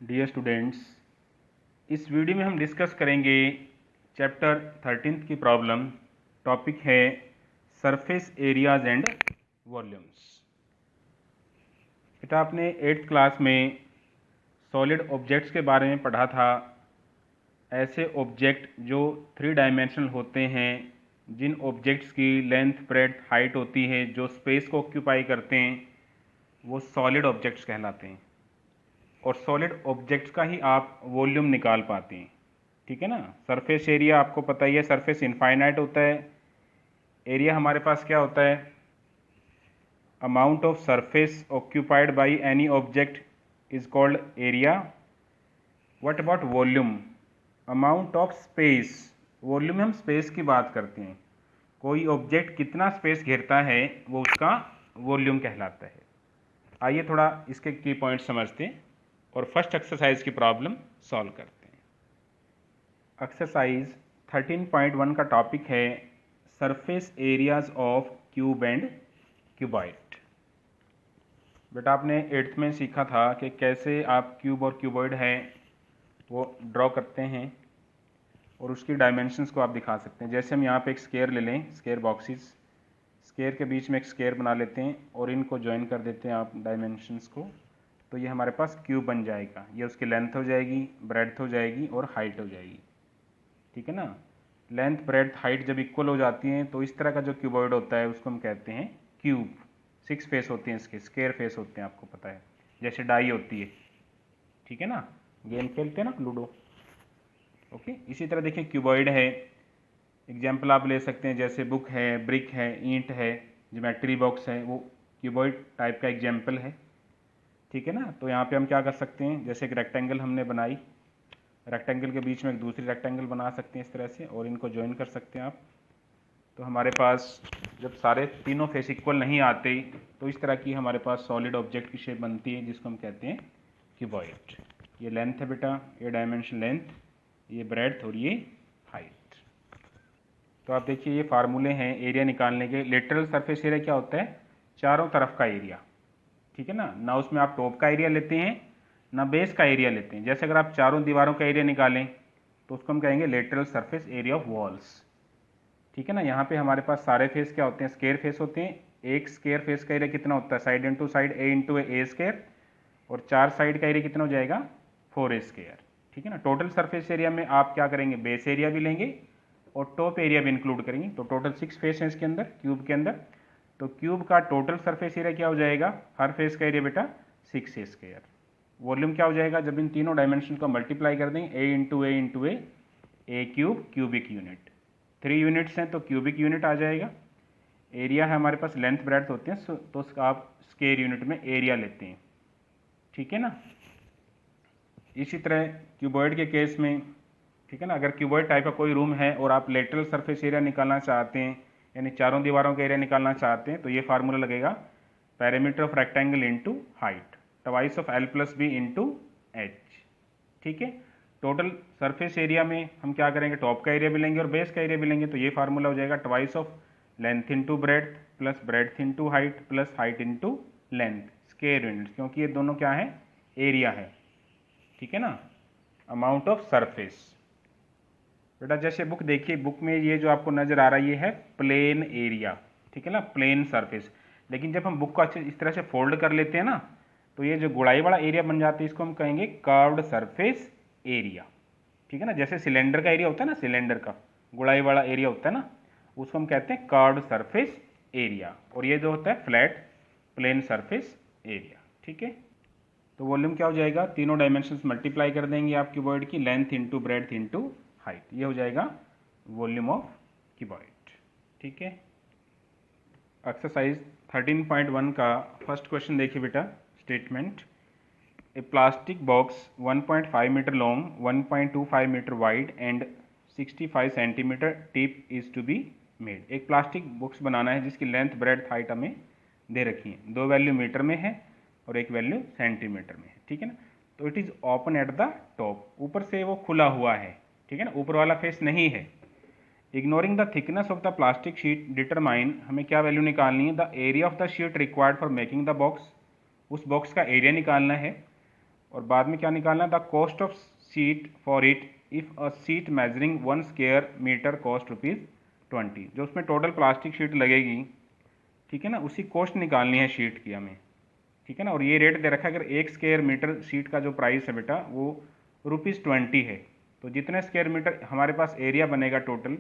Dear students, इस video में हम डिस्कस करेंगे चैप्टर 13 की प्रॉब्लम। टॉपिक है सरफेस एरियाज एंड वॉल्यूम्स। बेटा, आपने 8th क्लास में सॉलिड ऑब्जेक्ट्स के बारे में पढ़ा था। ऐसे ऑब्जेक्ट जो 3 डायमेंशनल होते हैं, जिन ऑब्जेक्ट्स की लेंथ ब्रेड्थ हाइट होती है, जो स्पेस को ऑक्यूपाई करते हैं, वो सॉलिड ऑब्जेक्ट्स कहलाते हैं। और सॉलिड ऑब्जेक्ट्स का ही आप वॉल्यूम निकाल पाते हैं। ठीक है ना। सरफेस एरिया आपको पता ही है, सरफेस इनफाइनाइट होता है। एरिया हमारे पास क्या होता है? Amount of surface occupied by any object is called area. What about volume? Amount of space. Volume में हम स्पेस की बात करते हैं। कोई ऑब्जेक्ट कितना स्पेस घेरता है वो उसका वॉल्यूम कहलाता है। आइए थोड़ा इसके की पॉइंट समझते हैं और फर्स्ट एक्सरसाइज की प्रॉब्लम सॉल्व करते हैं। एक्सरसाइज 13.1 का टॉपिक है surface areas of cube and cuboid. बेटा, आपने 8th में सीखा था कि कैसे आप क्यूब और क्यूबॉइड है वो ड्रॉ करते हैं और उसकी डायमेंशंस को आप दिखा सकते हैं। जैसे हम यहाँ पे एक स्क्वायर ले लें, स्क्वायर बॉक्सेस, स्क्वायर के बीच में एक स्क्वायर बना लेते हैं और इनको ज्वाइन कर देते हैं आप डायमेंशंस को, तो ये हमारे पास क्यूब बन जाएगा। ये उसकी लेंथ हो जाएगी, ब्रेड्थ हो जाएगी और हाइट हो जाएगी। ठीक है ना। लेंथ ब्रेड्थ हाइट जब इक्वल हो जाती हैं तो इस तरह का जो क्यूबॉइड होता है उसको हम कहते हैं क्यूब। 6 फेस होते हैं इसके, स्क्वायर फेस होते हैं, आपको पता है, जैसे डाई होती है। ठीक है ना। गेम खेलते हैं ना, लूडो। ओके, इसी तरह देखिए क्यूबॉइड है। एग्जाम्पल आप ले सकते हैं, जैसे बुक है, ब्रिक है, ईंट है, ज्योमेट्री बॉक्स है, वो क्यूबॉइड टाइप का एग्जाम्पल है। ठीक है ना। तो यहाँ पे हम क्या कर सकते हैं, जैसे एक रेक्टेंगल हमने बनाई, रेक्टेंगल के बीच में एक दूसरी रेक्टेंगल बना सकते हैं इस तरह से और इनको ज्वाइन कर सकते हैं आप। तो हमारे पास जब सारे तीनों फेस इक्वल नहीं आते तो इस तरह की हमारे पास सॉलिड ऑब्जेक्ट की शेप बनती है, जिसको हम कहते हैं क्यूबॉइड। ये लेंथ है बेटा, ये डायमेंशन लेंथ, ये ब्रेड्थ और ये हाइट। तो आप देखिए ये फार्मूले हैं एरिया निकालने के। लेटरल सरफेस एरिया क्या होता है? चारों तरफ का एरिया। ठीक है ना उसमें आप टॉप का एरिया लेते हैं ना बेस का एरिया लेते हैं। जैसे अगर आप चारों दीवारों का एरिया निकालें तो उसको हम कहेंगे lateral surface area of walls. ठीक है ना। यहाँ पे हमारे पास सारे फेस क्या होते हैं? स्क्वायर फेस होते हैं। एक स्क्वायर फेस का एरिया कितना होता है? साइड इंटू साइड ए इंटू ए स्क्वायर, और 4 साइड का एरिया कितना हो जाएगा? 4 स्क्वायर। ठीक है ना। टोटल सरफेस एरिया में आप क्या करेंगे? बेस एरिया भी लेंगे और टॉप एरिया भी इंक्लूड करेंगे। तो टोटल 6 फेस हैं इसके अंदर, क्यूब के अंदर। तो क्यूब का टोटल सरफेस एरिया क्या हो जाएगा? हर फेस का एरिया बेटा 6 स्क्वायर। वॉल्यूम क्या हो जाएगा जब इन तीनों डायमेंशन को मल्टीप्लाई कर देंगे? ए इंटू ए क्यूब, क्यूबिक यूनिट। 3 यूनिट्स हैं तो क्यूबिक यूनिट आ जाएगा। एरिया है हमारे पास, लेंथ ब्रेड्थ होते हैं, तो आप स्क्वायर यूनिट में एरिया लेते हैं। ठीक है ना। इसी तरह क्यूबॉइड के केस में, ठीक है ना, अगर क्यूबॉइड टाइप का कोई रूम है और आप लेटरल सरफेस एरिया निकालना चाहते हैं, यानी चारों दीवारों का एरिया निकालना चाहते हैं, तो ये फार्मूला लगेगा parameter of rectangle into height, twice of l plus b into h. ठीक है। टोटल सरफेस एरिया में हम क्या करेंगे? टॉप का एरिया भी लेंगे और बेस का एरिया भी लेंगे। तो ये फार्मूला हो जाएगा twice of length into breadth plus breadth into height plus height into length, square units, क्योंकि ये दोनों क्या है? एरिया है। ठीक है ना। Amount of surface. बेटा जैसे बुक देखिए, बुक में ये जो आपको नजर आ रहा है ये है प्लेन एरिया। ठीक है ना, प्लेन सरफेस। लेकिन जब हम बुक को अच्छे इस तरह से फोल्ड कर लेते हैं ना, तो ये जो गुड़ाई वाला एरिया बन जाता है, इसको हम कहेंगे कर्व्ड सरफेस एरिया। ठीक है ना। जैसे सिलेंडर का एरिया होता है ना, सिलेंडर का गुड़ाई वाला एरिया होता है ना, उसको हम कहते हैं कर्व्ड सरफेस एरिया। और ये जो होता है फ्लैट प्लेन सरफेस एरिया। ठीक है। तो वॉल्यूम क्या हो जाएगा? तीनों डायमेंशंस मल्टीप्लाई कर देंगे आप क्यूबॉइड की, length into breadth into height, ये हो जाएगा वॉल्यूम ऑफ क्यूबॉइड। ठीक है। एक्सरसाइज 13.1 का फर्स्ट क्वेश्चन देखिए बेटा। Statement, a plastic box 1.5 metre long, 1.25 metre wide and 65 centimetre deep is to be made. एक प्लास्टिक बॉक्स बनाना है जिसकी लेंथ ब्रेड्थ हाइट हमें दे रखी है। 2 वैल्यू मीटर में है और 1 वैल्यू सेंटीमीटर में है। ठीक है ना। तो it is open at the top, ऊपर से वो खुला हुआ है। ठीक है ना, ऊपर वाला फेस नहीं है। Ignoring the thickness of the plastic sheet determine, हमें क्या वैल्यू निकालनी है? The area of the sheet required for making the box. उस बॉक्स का एरिया निकालना है। और बाद में क्या निकालना है, the cost of sheet for it if a sheet measuring 1 square metre cost ₹20। जो उसमें टोटल प्लास्टिक शीट लगेगी, ठीक है ना, उसी कॉस्ट निकालनी है शीट की हमें, ठीक है ना। और ये रेट दे रखा है, अगर 1 स्क्वायर मीटर शीट का जो प्राइस है बेटा वो ₹20 है। तो जितने स्क्वायर मीटर हमारे पास एरिया बनेगा टोटल,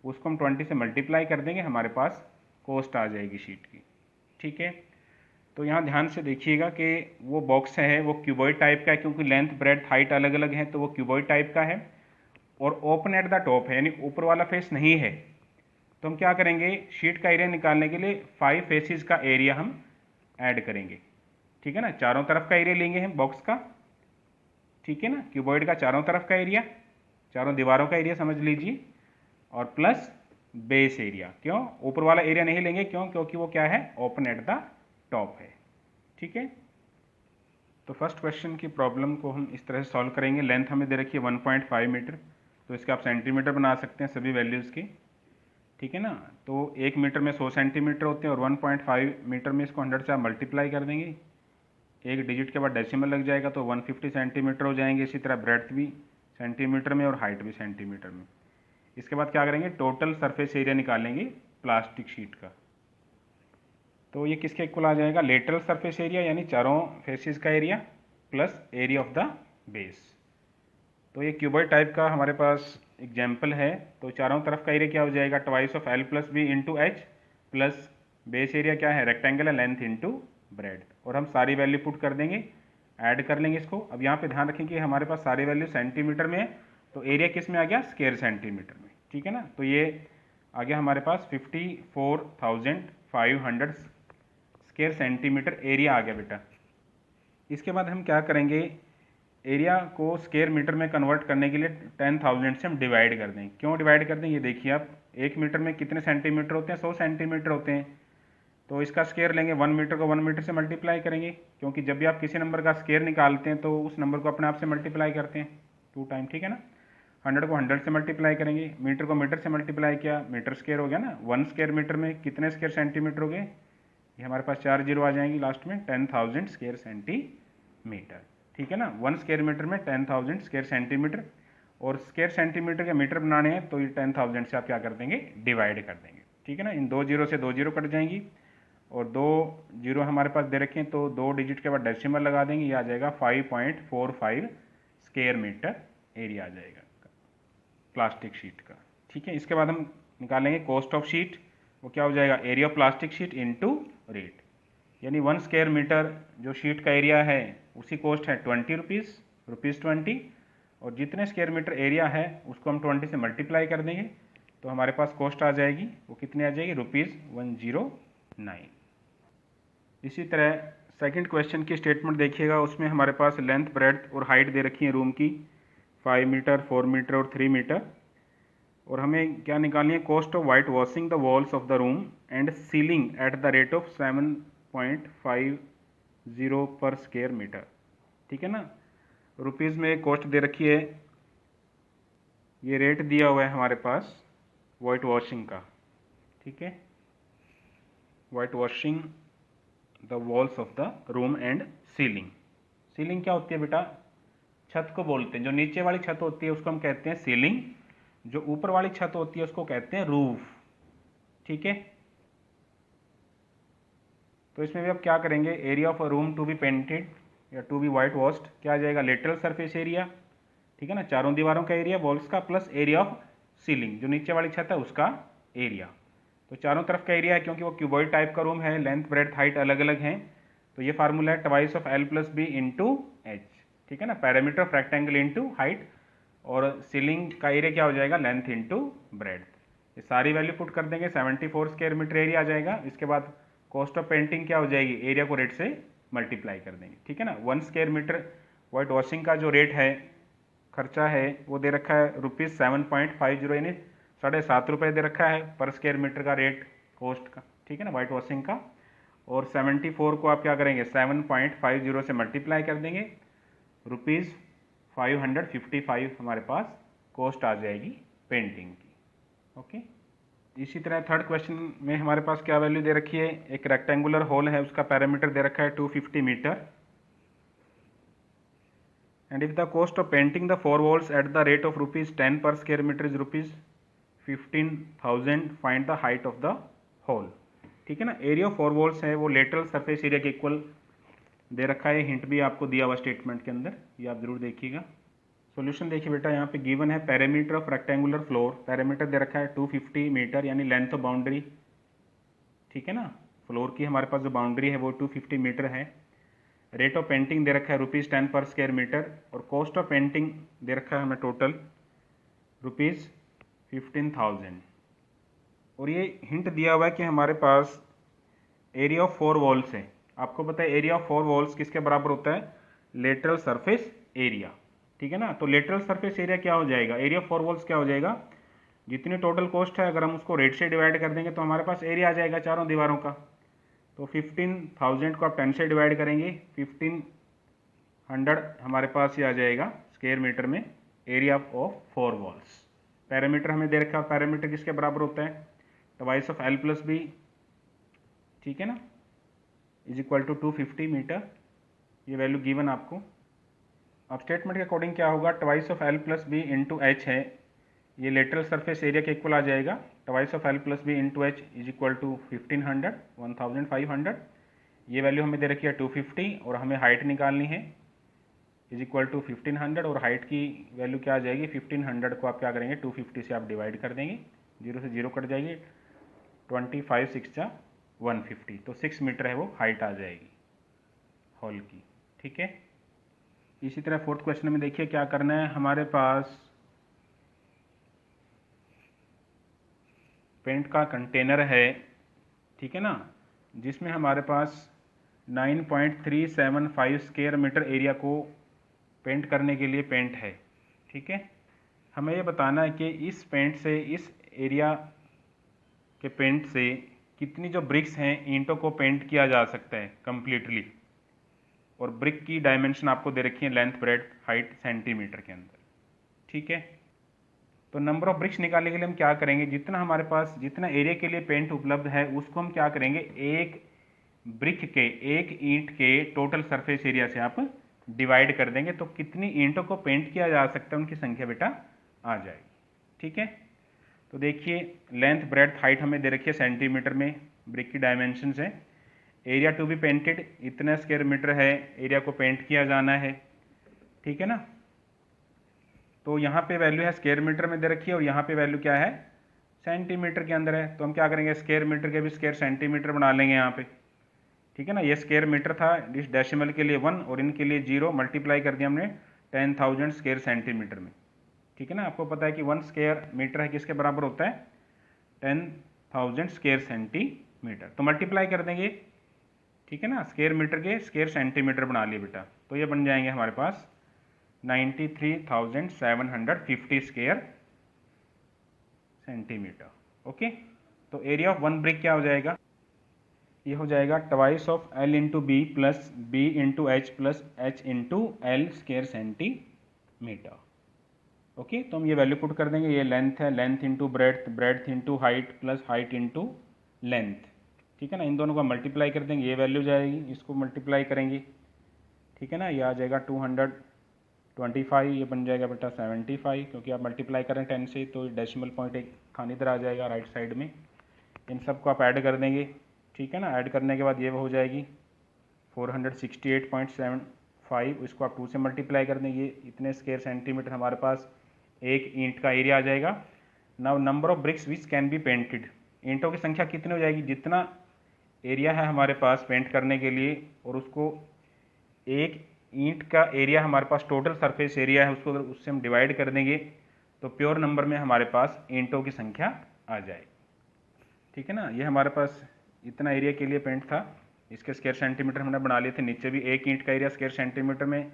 उसको हम 20 से मल्टीप्लाई कर देंगे, हमारे पास कॉस्ट आ जाएगी शीट की, ठीक है। तो यहाँ ध्यान से देखिएगा कि वो बॉक्स है वो क्यूबॉइड टाइप का है, क्योंकि लेंथ ब्रेड्थ हाइट अलग अलग है, तो वो क्यूबॉइड टाइप का है और ओपन एट द टॉप है, यानी ऊपर वाला फेस नहीं है। तो हम क्या करेंगे, शीट का एरिया निकालने के लिए 5 फेसेस का एरिया हम ऐड करेंगे, ठीक है ना। चारों तरफ का एरिया लेंगे हम बॉक्स का, ठीक है ना, क्यूबॉइड का चारों तरफ का एरिया, चारों दीवारों का एरिया समझ लीजिए, और प्लस बेस एरिया। क्यों ऊपर वाला एरिया नहीं लेंगे, क्यों, क्योंकि वो क्या है, ओपन एट द टॉप है, ठीक है। तो फर्स्ट क्वेश्चन की प्रॉब्लम को हम इस तरह से सॉल्व करेंगे। लेंथ हमें दे रखी है 1.5 मीटर, तो इसके आप सेंटीमीटर बना सकते हैं सभी वैल्यूज़ की, ठीक है ना। तो 1 मीटर में 100 सेंटीमीटर होते हैं और 1.5 मीटर में इसको 100 से आप मल्टीप्लाई कर देंगे, एक डिजिट के बाद डेसिमल लग जाएगा तो 150 सेंटीमीटर हो जाएंगे। इसी तरह ब्रेड्थ भी सेंटीमीटर में और हाइट भी सेंटीमीटर में। इसके बाद क्या करेंगे, टोटल सरफेस एरिया निकालेंगे प्लास्टिक शीट का। तो ये किसके इक्वल आ जाएगा, लेटरल सरफेस एरिया यानी चारों फेसेस का area plus area of the base. तो ये क्यूबॉइड टाइप का हमारे पास एग्जाम्पल है, तो चारों तरफ का एरिया क्या हो जाएगा, twice of l plus b into h, plus base area क्या है, रेक्टेंगल है, लेंथ इंटू ब्रेड। और हम सारी वैल्यू पुट कर देंगे, ऐड कर लेंगे इसको। अब यहाँ पे ध्यान रखें कि हमारे पास सारी वैल्यू सेंटीमीटर में है, तो एरिया किस में आ गया, स्क्वायर सेंटीमीटर में, ठीक है ना। तो ये आ गया हमारे पास 54,500 स्क्वायर सेंटीमीटर एरिया आ गया बेटा। इसके बाद हम क्या करेंगे, एरिया को स्क्वायर मीटर में कन्वर्ट करने के लिए 10,000 से हम डिवाइड कर दें। क्यों डिवाइड कर दें, ये देखिए आप, 1 मीटर में कितने सेंटीमीटर होते हैं, 100 सेंटीमीटर होते हैं। तो इसका स्क्वायर लेंगे, 1 मीटर को 1 मीटर से मल्टीप्लाई करेंगे, क्योंकि जब भी आप किसी नंबर का स्क्वायर निकालते हैं तो उस नंबर को अपने आप से मल्टीप्लाई करते हैं 2 टाइम, ठीक है ना। 100 को 100 से मल्टीप्लाई करेंगे, मीटर को मीटर से मल्टीप्लाई किया, मीटर स्क्वायर हो गया ना। 1 स्क्वायर मीटर में कितने स्क्वायर सेंटीमीटर हो गए, ये हमारे पास 4 जीरो आ जाएंगी लास्ट में, 10,000 स्क्वायर सेंटीमीटर, ठीक है ना। 1 स्क्वायर मीटर में 10,000 स्क्वायर सेंटीमीटर, और स्क्वायर सेंटीमीटर के मीटर बनाने हैं तो ये 10,000 से आप क्या कर देंगे, डिवाइड कर देंगे, ठीक है ना। इन 2 जीरो से 2 जीरो कट जाएंगी, और 2 जीरो हमारे पास दे रखे हैं, तो 2 डिजिट के बाद डेसिमल लगा देंगे, ये आ जाएगा 5.45 स्क्वायर मीटर एरिया आ जाएगा प्लास्टिक शीट का, ठीक है। इसके बाद हम निकालेंगे कॉस्ट ऑफ शीट, वो क्या हो जाएगा, area of plastic sheet into rate, यानी 1 स्क्वायर मीटर जो शीट का एरिया है उसी कॉस्ट है ₹20, और जितने स्क्वायर मीटर एरिया है उसको हम 20 से मल्टीप्लाई कर देंगे, तो हमारे पास कॉस्ट आ जाएगी, वो कितनी आ जाएगी, ₹109। इसी तरह सेकंड क्वेश्चन की स्टेटमेंट देखिएगा, उसमें हमारे पास लेंथ ब्रेड्थ और हाइट दे रखी है रूम की, 5 मीटर 4 मीटर और 3 मीटर, और हमें क्या निकालनी है, cost of white washing the walls of the room and ceiling at the rate of 7.50 पर स्क्वायर मीटर, ठीक है ना। रुपीज़ में कॉस्ट दे रखी है, ये रेट दिया हुआ है हमारे पास वाइट वॉशिंग का, ठीक है, white washing the walls of the room and ceiling. Ceiling क्या होती है बेटा, छत को बोलते हैं, जो नीचे वाली छत होती है उसको हम कहते हैं सीलिंग, जो ऊपर वाली छत होती है उसको कहते हैं रूफ, ठीक है। तो इसमें भी अब क्या करेंगे, area of a room to be painted या टू बी वाइट वॉश्ड, क्या आ जाएगा, लेटरल सरफेस एरिया, ठीक है ना, चारों दीवारों का एरिया वॉल्स का, प्लस एरिया ऑफ सीलिंग जो नीचे वाली छत है उसका एरिया। तो चारों तरफ का एरिया है, क्योंकि वो क्यूबॉइड टाइप का रूम है, लेंथ ब्रेड्थ हाइट अलग अलग हैं, तो ये फार्मूला है twice of l plus b into h, ठीक है ना, parameter of rectangle into height, और सीलिंग का एरिया क्या हो जाएगा, लेंथ इंटू ब्रेड्थ। ये सारी वैल्यू पुट कर देंगे, 74 स्क्वायर मीटर एरिया आ जाएगा। इसके बाद कॉस्ट ऑफ पेंटिंग क्या हो जाएगी, एरिया को रेट से मल्टीप्लाई कर देंगे, ठीक है ना। 1 स्क्वायर मीटर वाइट वॉशिंग का जो रेट है, खर्चा है, वो दे रखा है ₹7.50, यानी ₹7.5 दे रखा है पर स्क्वायर मीटर का रेट कॉस्ट का, ठीक है ना, वाइट वॉशिंग का। और 74 को आप क्या करेंगे, 7.50 से मल्टीप्लाई कर देंगे, ₹555 हमारे पास कॉस्ट आ जाएगी पेंटिंग की, ओके। इसी तरह थर्ड क्वेश्चन में हमारे पास क्या वैल्यू दे रखी है, एक रेक्टेंगुलर होल है, उसका पैरामीटर दे रखा है 250 metre, And if the cost of painting the 4 walls at the rate of rupees 10 per square meter is rupees 15,000, find the height of the hole. ठीक है ना, एरिया ऑफ 4 वॉल्स है वो लेटरल सरफेस एरिया के equal दे रखा है, hint भी आपको दिया हुआ स्टेटमेंट के अंदर, ये आप जरूर देखिएगा। सॉल्यूशन देखिए बेटा, यहाँ पे गिवन है perimeter of rectangular floor, perimeter दे रखा है 250 मीटर यानी लेंथ ऑफ बाउंड्री, ठीक है ना, फ्लोर की हमारे पास जो बाउंड्री है वो 250 मीटर है। रेट ऑफ पेंटिंग दे रखा है रुपीज़ 10 पर स्क्वायर मीटर, और कॉस्ट ऑफ पेंटिंग दे रखा है हमें टोटल रुपीज़ 15,000, और ये हिंट दिया हुआ है कि हमारे पास एरिया ऑफ 4 वॉल्स है। आपको पता है एरिया ऑफ 4 वॉल्स किसके बराबर होता है, लेटरल सरफेस एरिया, ठीक है ना। तो लेटरल सरफेस एरिया क्या हो जाएगा, एरिया ऑफ 4 वॉल्स क्या हो जाएगा, जितनी टोटल कॉस्ट है अगर हम उसको रेट से डिवाइड कर देंगे तो हमारे पास एरिया आ जाएगा चारों दीवारों का। तो 15,000 को आप 10 से डिवाइड करेंगे, 1500 हमारे पास ये आ जाएगा स्क्वायर मीटर में एरिया ऑफ 4 वॉल्स। पैरामीटर हमें दे रखा है, पैरामीटर किसके बराबर होता है, twice of l plus b, ठीक है ना, इज इक्वल टू 250 मीटर, ये वैल्यू गिवन आपको। अब स्टेटमेंट के अकॉर्डिंग क्या होगा, twice of l plus b into h है, ये लेटरल सरफेस एरिया के इक्वल आ जाएगा, twice of l plus b into h is equal to 1500, ये वैल्यू हमें दे रखी है 250, और हमें हाइट निकालनी है इज इक्वल टू 1500, और हाइट की वैल्यू क्या आ जाएगी, 1500 को आप क्या करेंगे 250 से आप डिवाइड कर देंगे, 0 से 0 कट जाएगी, 25 6 जा 150, तो 6 मीटर है वो हाइट आ जाएगी हॉल की, ठीक है। इसी तरह फोर्थ क्वेश्चन में देखिए क्या करना है, हमारे पास पेंट का कंटेनर है, ठीक है ना, जिसमें हमारे पास 9.375 स्क्वायर मीटर एरिया को पेंट करने के लिए पेंट है, ठीक है। हमें ये बताना है कि इस पेंट से, इस एरिया के पेंट से कितनी जो ब्रिक्स हैं ईंटों को पेंट किया जा सकता है कंप्लीटली, और ब्रिक की डायमेंशन आपको दे रखी है लेंथ ब्रेड हाइट सेंटीमीटर के अंदर, ठीक है। तो नंबर ऑफ ब्रिक्स निकालने के लिए हम क्या करेंगे, जितना हमारे पास जितना एरिया के लिए पेंट उपलब्ध है उसको हम क्या करेंगे, एक ब्रिक के, एक ईंट के टोटल सरफेस एरिया से आप डिवाइड कर देंगे, तो कितनी ईंटों को पेंट किया जा सकता है उनकी संख्या बेटा आ जाएगी, ठीक है। तो देखिए लेंथ ब्रेड्थ हाइट हमें दे रखी है सेंटीमीटर में, ब्रिक की डायमेंशंस है, एरिया टू बी पेंटेड इतना स्क्वायर मीटर है, एरिया को पेंट किया जाना है, ठीक है ना। तो यहाँ पे वैल्यू है स्क्वायर मीटर में दे रखी है, और यहाँ पे वैल्यू क्या है सेंटीमीटर के अंदर है, तो हम क्या करेंगे स्क्वायर मीटर के भी स्क्वायर सेंटीमीटर बना लेंगे यहाँ पे, ठीक है ना। ये स्क्वायर मीटर था, इस डेसिमल के लिए 1 और इनके लिए 0, मल्टीप्लाई कर दिया हमने 10,000 स्क्वायर सेंटीमीटर में, ठीक है ना। आपको पता है कि 1 स्क्वायर मीटर है किसके बराबर होता है 10,000 स्क्वायर सेंटीमीटर, तो मल्टीप्लाई कर देंगे, ठीक है ना, स्क्वायर मीटर के स्क्वायर सेंटीमीटर बना लिए बेटा, तो ये बन जाएंगे हमारे पास 93,750 स्क्वायर सेंटीमीटर, ओके। तो एरिया ऑफ 1 ब्रिक क्या हो जाएगा, ये हो जाएगा twice of l into b plus b into h plus h into l square centimetre, okay. तो हम ये वैल्यू पुट कर देंगे, ये लेंथ है, length into breadth, breadth into height plus height into length, ठीक है ना। इन दोनों का मल्टीप्लाई कर देंगे, ये वैल्यू जाएगी, इसको मल्टीप्लाई करेंगे, ठीक है ना, ये आ जाएगा 225, ये बन जाएगा बेटा 75, क्योंकि आप मल्टीप्लाई करें 10 से तो डेसिमल पॉइंट एक खानी इधर आ जाएगा राइट साइड में, इन सब को आप ऐड कर देंगे, ठीक है ना। ऐड करने के बाद ये हो जाएगी 468.75, इसको आप 2 से मल्टीप्लाई कर देंगे, इतने स्क्वायर सेंटीमीटर हमारे पास एक ईंट का एरिया आ जाएगा। Now number of BRICS which can be painted, ईंटों की संख्या कितनी हो जाएगी, जितना एरिया है हमारे पास पेंट करने के लिए, और उसको एक ईंट का एरिया हमारे पास टोटल सरफेस एरिया है, उसको उससे हम डिवाइड कर देंगे तो प्योर नंबर में हमारे पास ईंटों की संख्या आ जाएगी, ठीक है ना। ये हमारे पास इतना एरिया के लिए पेंट था, इसके स्क्वायर सेंटीमीटर हमने बना लिए थे, नीचे भी एक ईंट का एरिया स्क्वायर सेंटीमीटर में,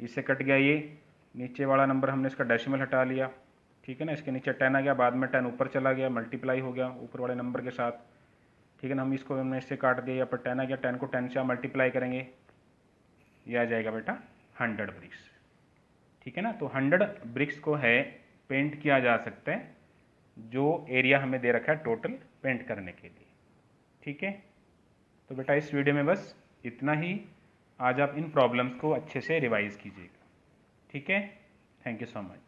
इससे कट गया ये नीचे वाला नंबर, हमने इसका डेसिमल हटा लिया, ठीक है ना। इसके नीचे 10 आ गया, बाद में 10 ऊपर चला गया, मल्टीप्लाई हो गया ऊपर वाले नंबर के साथ, ठीक है ना। हम इसको हमने इससे काट दिया, यहाँ पर 10 आ गया, 10 को 10 से आप मल्टीप्लाई करेंगे, ये आ जाएगा बेटा 100 ब्रिक्स, ठीक है ना। तो 100 ब्रिक्स को है पेंट किया जा सकता है, जो एरिया हमें दे रखा है टोटल पेंट करने के लिए, ठीक है। तो बेटा इस वीडियो में बस इतना ही, आज आप इन प्रॉब्लम्स को अच्छे से रिवाइज कीजिएगा। ठीक है। Thank you so much.